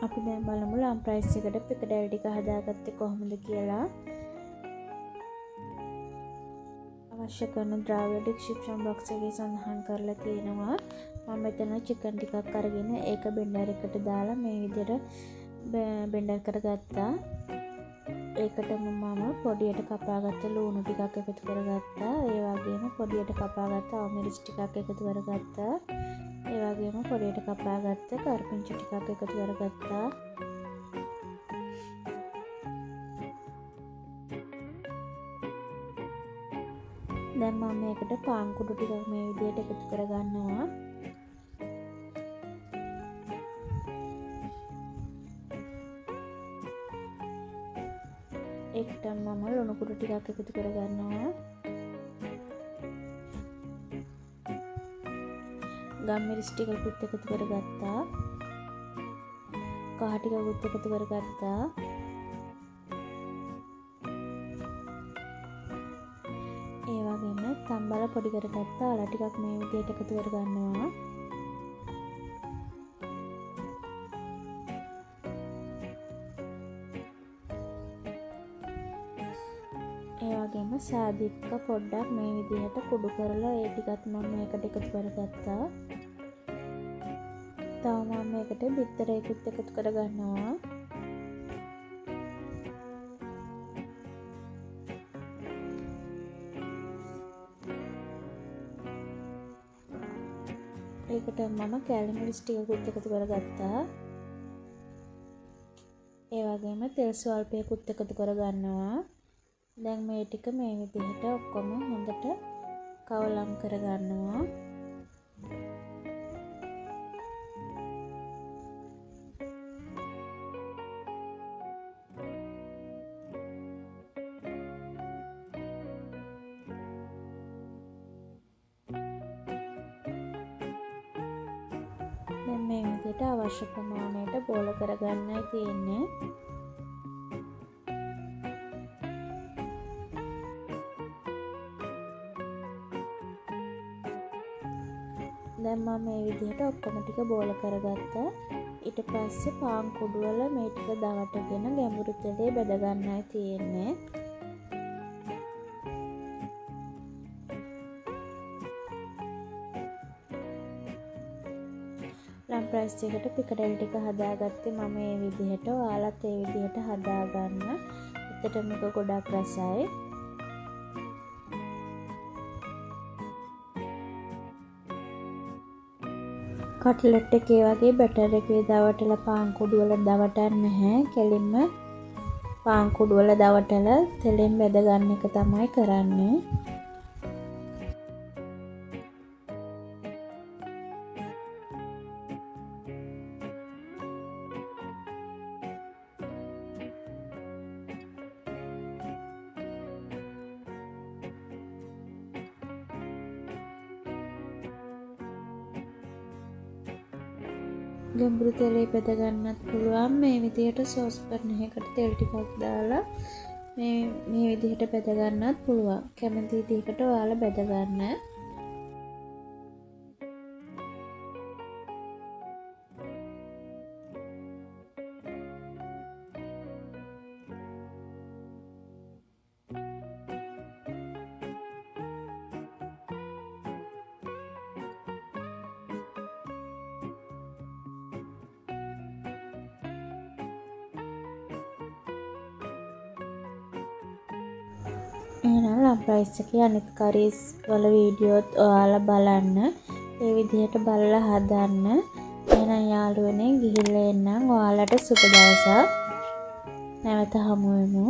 අපි දැන් බලමු ලම් ප්‍රයිස් එකට පිකඩල් ටික හදාගත්තේ කොහොමද කියලා. අවශ්‍ය කරන ද්‍රව්‍ය ඩිස්ක්‍රිප්ෂන් බොක්ස් එකේ සඳහන් කරලා තියෙනවා. මම මෙතන චිකන් ටිකක් අරගෙන ඒක බෙන්ඩර් එකට දාලා මේ විදිහට බෙන්ඩර් කරගත්තා. ඒකටම මම පොඩියට කපාගත්ත ලුණු ටිකක් එකතු කරගත්තා. ඒ වගේම පොඩියට කපාගත්ත අවමිරිස් ටිකක් එකතු කරගත්තා. ඒ වගේම පොඩියට කපාගත්ත කරපිංචා ටිකක් එකතු කරගත්තා. දැන් මම මේකට පාන් කුඩු ටිකක් මේ විදිහට එකතු කරගන්නවා. ඒකට මම ලුණු කුඩු ටිකක් එකතු කරගන්නවා. ගම්මිරිස් ටිකකුත් එකතු කරගත්තා. කහ ටිකකුත් එකතු කරගත්තා. ඒ වගේම තම්බල පොඩි කරගත්ත අල ටිකක් මේ විදිහට එකතු කරගන්නවා. ඒ වගේම සාදික්ක පොඩ්ඩක් මේ විදිහට කුඩු කරලා ඒ ටිකත් මම මේකට එකතු කරගත්තා. තව මම මේකට බිත්තරයකුත් එකතු කරගන්නවා. ඒකට මම කැලිමිරිස් ටිකකුත් එකතු කරගත්තා. ඒ වගේම තෙල් ස්වල්පයකුත් එකතු කරගන්නවා. දැන් මේ ටික මේ විදිහට ඔක්කොම හොඳට කවලම් කරගන්නවා. දැන් මේ විදිහට අවශ්‍ය ප්‍රමාණයට බෝල කරගන්නයි තියෙන්නේ. දැන් මම මේ විදිහට ඔක්කොම ටික බෝල කරගත්තා. ඊට පස්සේ පාන් කුඩු වල මේ ටික දවටගෙන ගැඹුරු තෙලේ බෙද ගන්නයි තියෙන්නේ. ලම් ප්‍රයිස් එකට පිකඩල් ටික හදාගත්තේ මම මේ විදිහට. ඔයාලත් ඒ විදිහට හදාගන්න. ඇත්තටම මේක ගොඩක් රසයි. කට්ලට් එකේ වගේ බැටර් එකේ දවටලා පාන් කුඩු වල දවටන්නේ නැහැ. කෙලින්ම පාන් කුඩු වල දවටලා තෙලෙන් බෙද ගන්න එක තමයි කරන්නේ. ගැඹුරු තෙලේ බෙද ගන්නත් පුළුවන්. මේ විදිහට සෝස් පැන් එකකට තෙල් ටිකක් දාලා මේ විදිහට බෙද ගන්නත් පුළුවන්. කැමති විදිහකට ඔයාලා බෙද ගන්න. එහෙනම් ලම් ප්‍රයිස් එකේ අනිත් කරීස් වල වීඩියෝත් ඔයාලා බලන්න. ඒ විදිහට බලලා හදන්න. එහෙනම් යාළුවනේ ගිහිල්ලා එන්නම්. ඔයාලට සුබ දවසක්. නැවත හමු වෙමු.